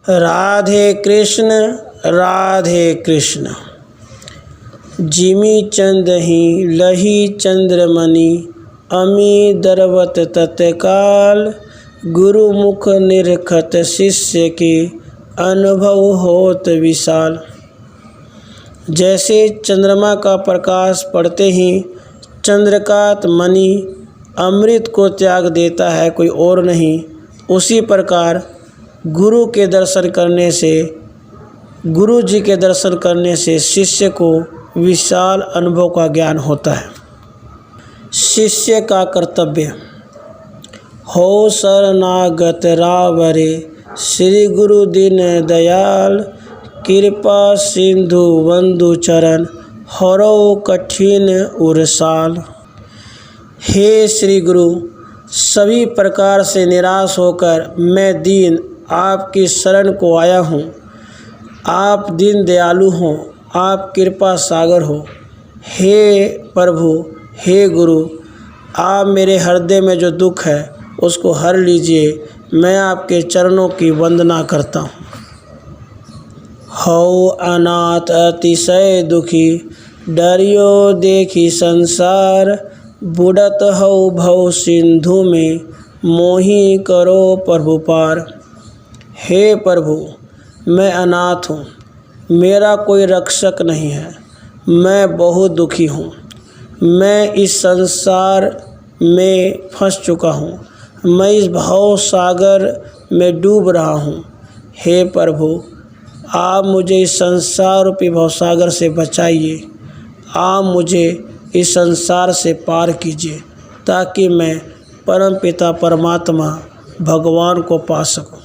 Radhe Krishna Jimmy चंद ही लही चंद्रमणि अमी दरवत तत्काल गुरुमुख निरखत शिष्य के अनुभव होत विशाल। जैसे चंद्रमा का प्रकाश पड़ते ही चंद्रकांत मणि अमृत को त्याग देता है, कोई और नहीं, उसी प्रकार गुरु के दर्शन करने से, गुरु जी के दर्शन करने से शिष्य को विशाल अनुभव का ज्ञान होता है। शिष्य का कर्तव्य। हो शरणागत रावरे श्री गुरु दीन दयाल, कृपा सिंधु बंधु चरण हरो कठिन उरसाल। हे श्री गुरु, सभी प्रकार से निराश होकर मैं दीन आपकी शरण को आया हूँ। आप दीन दयालु हों, आप कृपा सागर हो। हे प्रभु, हे गुरु, आप मेरे हृदय में जो दुख है उसको हर लीजिए। मैं आपके चरणों की वंदना करता हूँ। हौ अनाथ अतिशय दुखी, डरियो देखी संसार, बुड़त हौ भव सिंधु में, मोहि करो प्रभु पार। हे प्रभु, मैं अनाथ हूँ, मेरा कोई रक्षक नहीं है, मैं बहुत दुखी हूँ। मैं इस संसार में फंस चुका हूँ, मैं इस भव सागर में डूब रहा हूँ। हे प्रभु, आप मुझे इस संसार रूपी भव सागर से बचाइए। आप मुझे इस संसार से पार कीजिए ताकि मैं परम पिता परमात्मा भगवान को पा सकूं।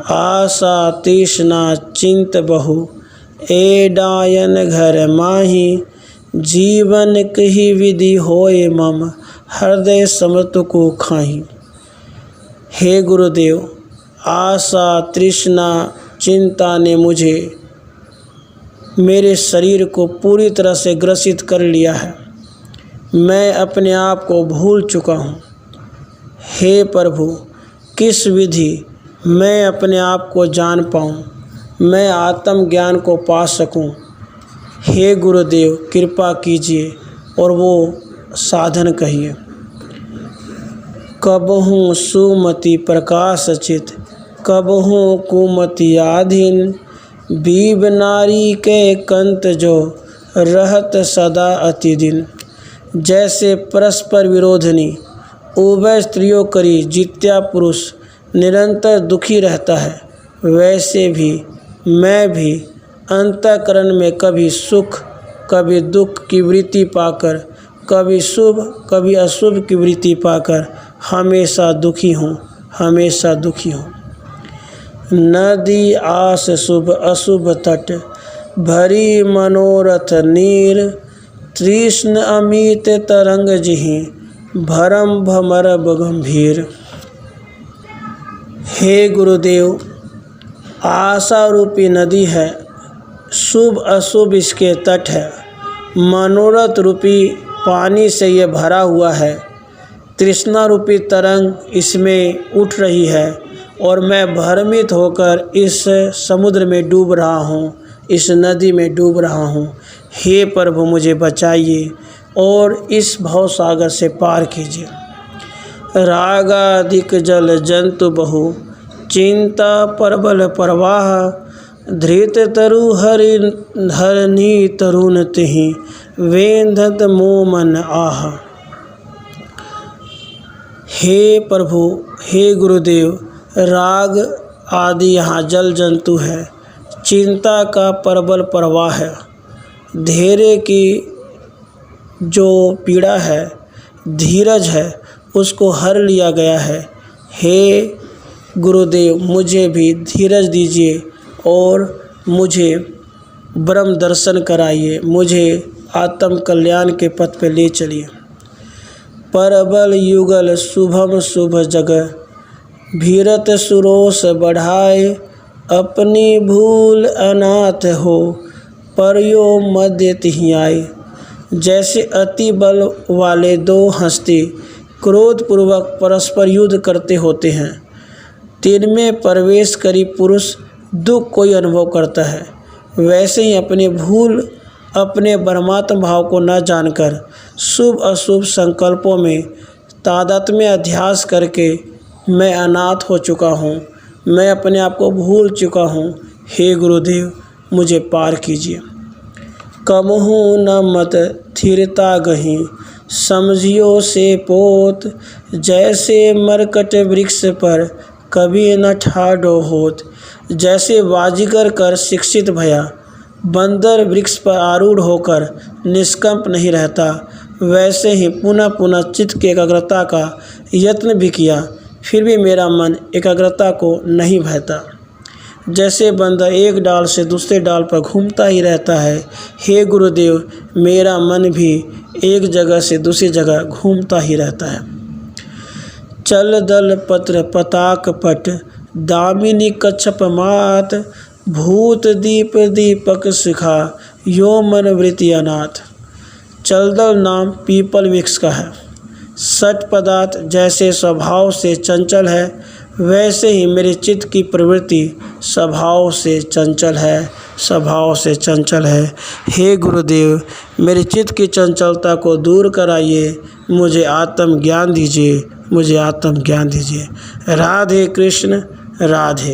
आशा तृष्णा चिंत बहु, ए डायन घर माही, जीवन कही विधि होए मम, हृदय समृत को खाही। हे गुरुदेव, आशा तृष्णा चिंता ने मुझे, मेरे शरीर को पूरी तरह से ग्रसित कर लिया है। मैं अपने आप को भूल चुका हूँ। हे प्रभु, किस विधि मैं अपने आप को जान पाऊँ, मैं आत्म ज्ञान को पा सकूँ। हे गुरुदेव, कृपा कीजिए और वो साधन कहिए। कबहूँ सुमति प्रकाश चित, कबहूँ कुमति आधीन, बीब नारी के कंत जो रहत सदा अति दिन। जैसे परस्पर विरोधनी उभय स्त्रियों करी जित्या पुरुष निरंतर दुखी रहता है, वैसे भी मैं भी अंतःकरण में कभी सुख कभी दुख की वृत्ति पाकर, कभी शुभ कभी अशुभ की वृत्ति पाकर हमेशा दुखी हूँ, हमेशा दुखी हूँ। नदी आस शुभ अशुभ तट, भरी मनोरथ नीर, तृष्ण अमित तरंग जिहि, भरम भमरब गंभीर। हे गुरुदेव, आशा रूपी नदी है, शुभ अशुभ इसके तट है, मनोरथ रूपी पानी से ये भरा हुआ है, तृष्णा रूपी तरंग इसमें उठ रही है और मैं भ्रमित होकर इस समुद्र में डूब रहा हूँ, इस नदी में डूब रहा हूँ। हे प्रभु, मुझे बचाइए और इस भव सागर से पार कीजिए। रागाधिक जल जंतु बहु, चिंता परबल प्रवाह, धृत तरु हरि धरनी तरुण तिहि, वेंधत मोमन आह। हे प्रभु, हे गुरुदेव, राग आदि यहाँ जल जंतु है, चिंता का प्रबल प्रवाह है, धैर्य की जो पीड़ा है, धीरज है, उसको हर लिया गया है। हे गुरुदेव, मुझे भी धीरज दीजिए और मुझे ब्रह्म दर्शन कराइए, मुझे आत्म कल्याण के पथ पे ले चलिए। परबल युगल शुभम शुभ जगह, भीरत सुरोष बढ़ाए, अपनी भूल अनाथ हो, परयो मध्य तिहि आए। जैसे अति बल वाले दो हस्ती क्रोधपूर्वक परस्पर युद्ध करते होते हैं, तिनमें प्रवेश करी पुरुष दुख कोई अनुभव करता है, वैसे ही अपने भूल अपने परमात्म भाव को न जानकर शुभ अशुभ संकल्पों में तादात्म्य अध्यास करके मैं अनाथ हो चुका हूँ, मैं अपने आप को भूल चुका हूँ। हे गुरुदेव, मुझे पार कीजिए। कमहूँ न मत थिरता गहीं, समझियो से पोत, जैसे मरकट वृक्ष पर कभी न ठाडो होत। जैसे बाजीगर कर शिक्षित भया, बंदर वृक्ष पर आरूढ़ होकर निष्कंप नहीं रहता, वैसे ही पुनः पुनः चित्त की एकाग्रता का यत्न भी किया, फिर भी मेरा मन एकाग्रता को नहीं भयता। जैसे बंदर एक डाल से दूसरे डाल पर घूमता ही रहता है, हे गुरुदेव, मेरा मन भी एक जगह से दूसरी जगह घूमता ही रहता है। चल दल पत्र पताक पट, दामिनी कच्छप मात, भूत दीप दीपक शिखा, यो मन वृत्ति अनाथ। चलदल नाम पीपल वृक्ष का है। सठ पदार्थ जैसे स्वभाव से चंचल है, वैसे ही मेरे चित्त की प्रवृत्ति स्वभाव से चंचल है, स्वभाव से चंचल है। हे गुरुदेव, मेरे चित्त की चंचलता को दूर कराइए, मुझे आत्म ज्ञान दीजिए, मुझे आत्म ज्ञान दीजिए। राधे कृष्ण, राधे।